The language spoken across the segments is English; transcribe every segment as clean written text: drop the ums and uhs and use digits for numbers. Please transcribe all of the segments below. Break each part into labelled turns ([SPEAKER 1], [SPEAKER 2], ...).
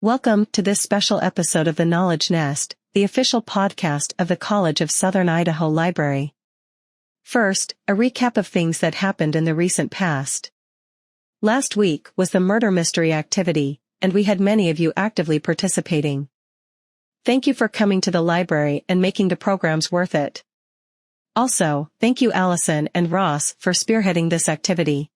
[SPEAKER 1] Welcome to this special episode of The Knowledge Nest, the official podcast of the College of Southern Idaho Library. First, a recap of things that happened in the recent past. Last week was the murder mystery activity, and we had many of you actively participating. Thank you for coming to the library and making the programs worth it. Also, thank you Allison and Ross for spearheading this activity.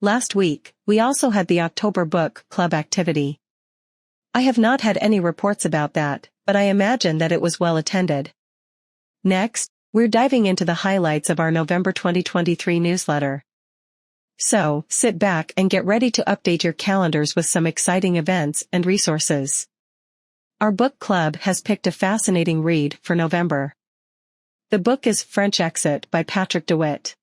[SPEAKER 1] Last week, we also had the October Book Club activity. I have not had any reports about that, but I imagine that it was well attended. Next, we're diving into the highlights of our November 2023 newsletter. So, sit back and get ready to update your calendars with some exciting events and resources. Our book club has picked a fascinating read for November. The book is French Exit by Patrick DeWitt.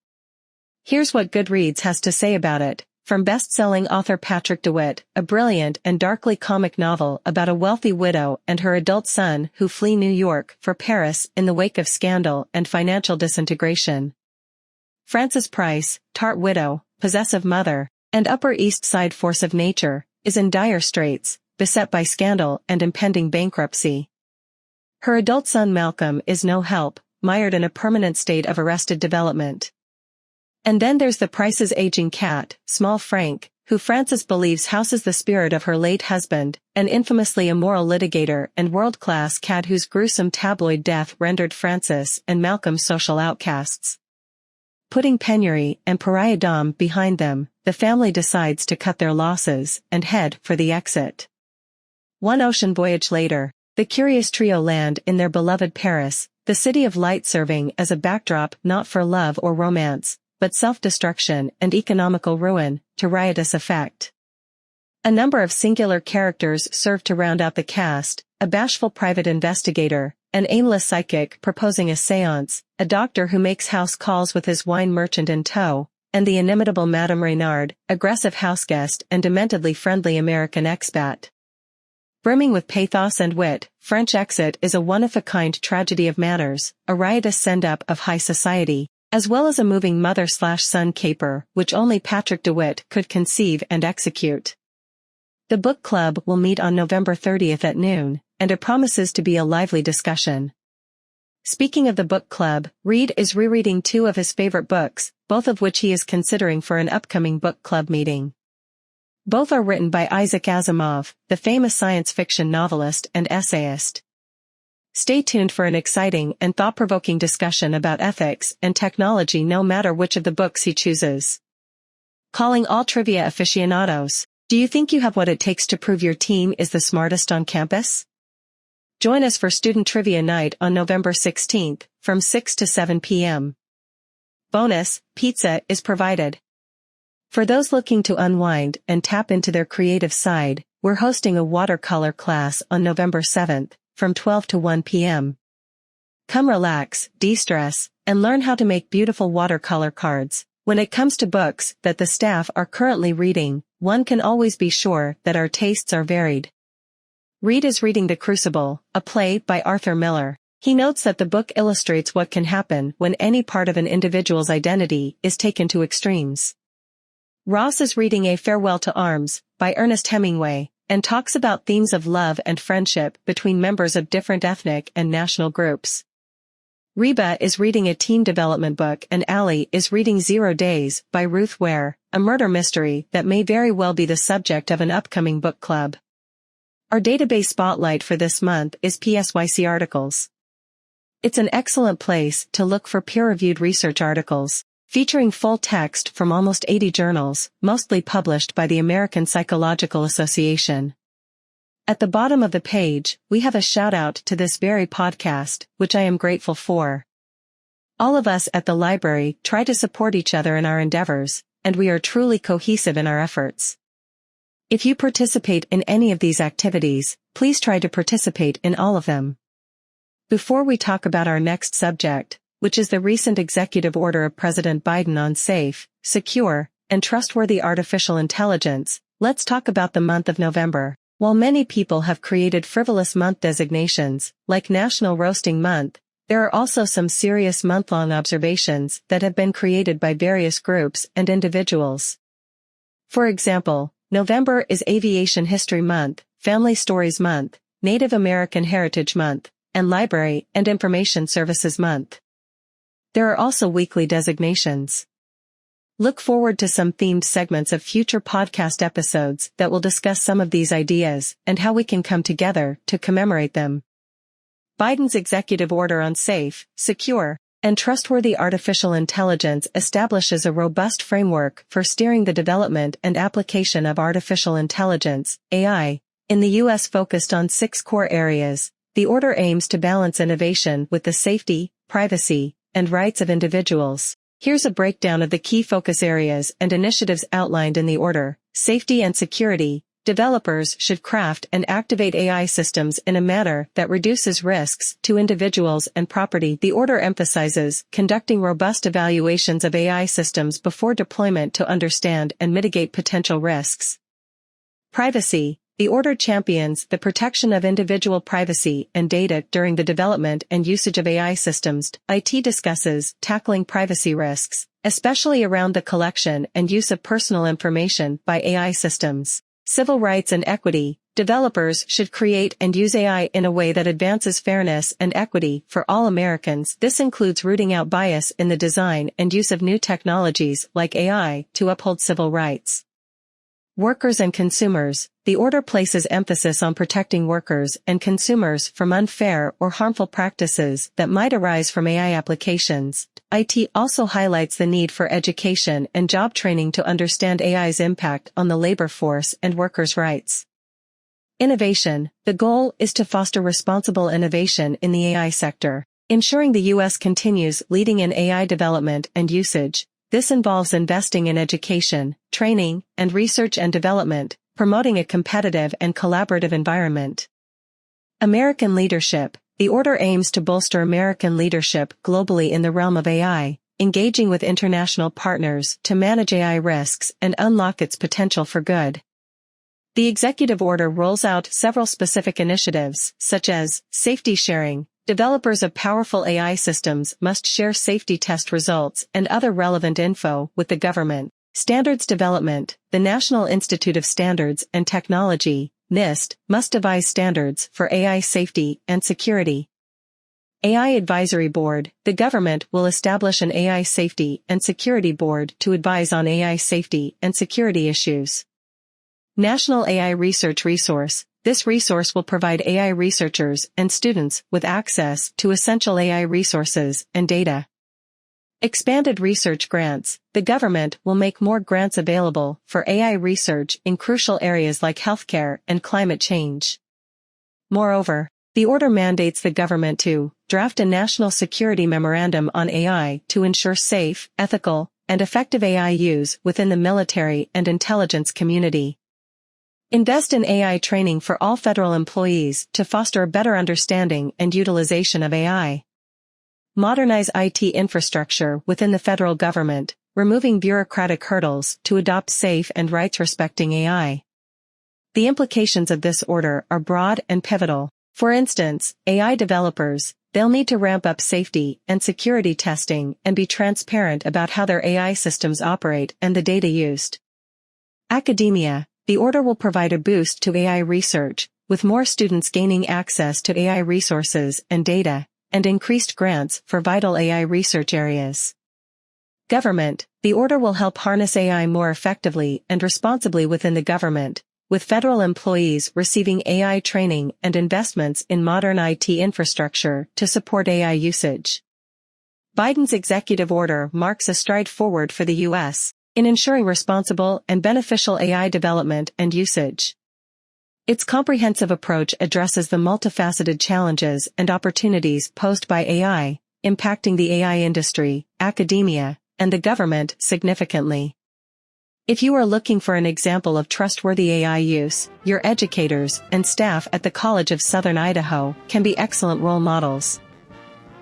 [SPEAKER 1] Here's what Goodreads has to say about it. From best-selling author Patrick DeWitt, a brilliant and darkly comic novel about a wealthy widow and her adult son who flee New York for Paris in the wake of scandal and financial disintegration. Frances Price, tart widow, possessive mother, and Upper East Side force of nature, is in dire straits, beset by scandal and impending bankruptcy. Her adult son Malcolm is no help, mired in a permanent state of arrested development. And then there's the Price's aging cat, Small Frank, who Frances believes houses the spirit of her late husband, an infamously immoral litigator and world-class cat whose gruesome tabloid death rendered Frances and Malcolm social outcasts. Putting penury and pariahdom behind them, the family decides to cut their losses and head for the exit. One ocean voyage later, the curious trio land in their beloved Paris, the city of light serving as a backdrop not for love or romance, but self-destruction and economical ruin, to riotous effect. A number of singular characters serve to round out the cast, a bashful private investigator, an aimless psychic proposing a séance, a doctor who makes house calls with his wine merchant in tow, and the inimitable Madame Reynard, aggressive houseguest and dementedly friendly American expat. Brimming with pathos and wit, French Exit is a one-of-a-kind tragedy of manners, a riotous send-up of high society, as well as a moving mother-slash-son caper, which only Patrick DeWitt could conceive and execute. The book club will meet on November 30th at noon, and it promises to be a lively discussion. Speaking of the book club, Reed is rereading two of his favorite books, both of which he is considering for an upcoming book club meeting. Both are written by Isaac Asimov, the famous science fiction novelist and essayist. Stay tuned for an exciting and thought-provoking discussion about ethics and technology no matter which of the books he chooses. Calling all trivia aficionados, do you think you have what it takes to prove your team is the smartest on campus? Join us for Student Trivia Night on November 16th, from 6 to 7 p.m. Bonus, pizza is provided. For those looking to unwind and tap into their creative side, we're hosting a watercolor class on November 7th, from 12 to 1 p.m. Come relax, de-stress, and learn how to make beautiful watercolor cards. When it comes to books that the staff are currently reading, one can always be sure that our tastes are varied. Reed is reading The Crucible, a play by Arthur Miller. He notes that the book illustrates what can happen when any part of an individual's identity is taken to extremes. Ross is reading A Farewell to Arms, by Ernest Hemingway, and talks about themes of love and friendship between members of different ethnic and national groups. Reba is reading a teen development book and Allie is reading 0 Days by Ruth Ware, a murder mystery that may very well be the subject of an upcoming book club. Our database spotlight for this month is PSYC Articles. It's an excellent place to look for peer-reviewed research articles, featuring full text from almost 80 journals, mostly published by the American Psychological Association. At the bottom of the page, we have a shout-out to this very podcast, which I am grateful for. All of us at the library try to support each other in our endeavors, and we are truly cohesive in our efforts. If you participate in any of these activities, please try to participate in all of them. Before we talk about our next subject, which is the recent executive order of President Biden on safe, secure, and trustworthy artificial intelligence, let's talk about the month of November. While many people have created frivolous month designations, like National Roasting Month, there are also some serious month-long observations that have been created by various groups and individuals. For example, November is Aviation History Month, Family Stories Month, Native American Heritage Month, and Library and Information Services Month. There are also weekly designations. Look forward to some themed segments of future podcast episodes that will discuss some of these ideas and how we can come together to commemorate them. Biden's executive order on safe, secure, and trustworthy artificial intelligence establishes a robust framework for steering the development and application of artificial intelligence, AI, in the U.S. focused on 6 core areas. The order aims to balance innovation with the safety, privacy, and rights of individuals. Here's a breakdown of the key focus areas and initiatives outlined in the order. Safety and security. Developers should craft and activate AI systems in a manner that reduces risks to individuals and property. The order emphasizes conducting robust evaluations of AI systems before deployment to understand and mitigate potential risks. Privacy. The order champions the protection of individual privacy and data during the development and usage of AI systems. IT discusses tackling privacy risks, especially around the collection and use of personal information by AI systems. Civil rights and equity. Developers should create and use AI in a way that advances fairness and equity for all Americans. This includes rooting out bias in the design and use of new technologies like AI to uphold civil rights. Workers and consumers. The order places emphasis on protecting workers and consumers from unfair or harmful practices that might arise from AI applications. IT also highlights the need for education and job training to understand AI's impact on the labor force and workers' rights. Innovation. The goal is to foster responsible innovation in the AI sector, ensuring the U.S. continues leading in AI development and usage. This involves investing in education, training, and research and development, promoting a competitive and collaborative environment. American leadership. The order aims to bolster American leadership globally in the realm of AI, engaging with international partners to manage AI risks and unlock its potential for good. The executive order rolls out several specific initiatives, such as safety sharing. Developers of powerful AI systems must share safety test results and other relevant info with the government. Standards development. The National Institute of Standards and Technology, NIST, must devise standards for AI safety and security. AI Advisory Board. The government will establish an AI safety and security board to advise on AI safety and security issues. National AI Research Resource. This resource will provide AI researchers and students with access to essential AI resources and data. Expanded research grants. The government will make more grants available for AI research in crucial areas like healthcare and climate change. Moreover, the order mandates the government to draft a national security memorandum on AI to ensure safe, ethical, and effective AI use within the military and intelligence community. Invest in AI training for all federal employees to foster a better understanding and utilization of AI. Modernize IT infrastructure within the federal government, removing bureaucratic hurdles to adopt safe and rights-respecting AI. The implications of this order are broad and pivotal. For instance, AI developers, they'll need to ramp up safety and security testing and be transparent about how their AI systems operate and the data used. Academia. The order will provide a boost to AI research, with more students gaining access to AI resources and data, and increased grants for vital AI research areas. Government. The order will help harness AI more effectively and responsibly within the government, with federal employees receiving AI training and investments in modern IT infrastructure to support AI usage. Biden's executive order marks a stride forward for the U.S. in ensuring responsible and beneficial AI development and usage. Its comprehensive approach addresses the multifaceted challenges and opportunities posed by AI, impacting the AI industry, academia, and the government significantly. If you are looking for an example of trustworthy AI use, your educators and staff at the College of Southern Idaho can be excellent role models.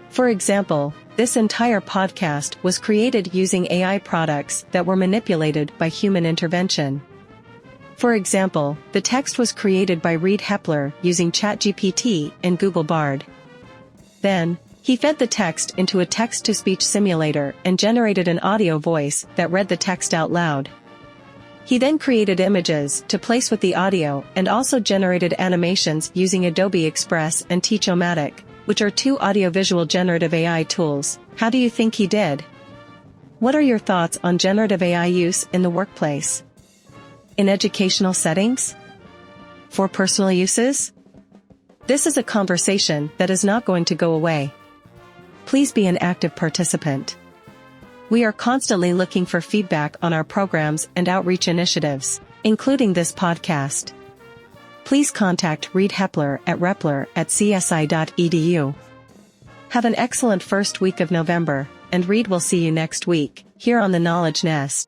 [SPEAKER 1] For example, this entire podcast was created using AI products that were manipulated by human intervention. For example, the text was created by Reed Hepler using ChatGPT and Google Bard. Then, he fed the text into a text-to-speech simulator and generated an audio voice that read the text out loud. He then created images to place with the audio and also generated animations using Adobe Express and Teach-O-Matic, which are two audiovisual generative AI tools. How do you think he did? What are your thoughts on generative AI use in the workplace? In educational settings? For personal uses? This is a conversation that is not going to go away. Please be an active participant. We are constantly looking for feedback on our programs and outreach initiatives, including this podcast. Please contact Reed Hepler at repler@csi.edu. Have an excellent first week of November, and Reed will see you next week, here on the Knowledge Nest.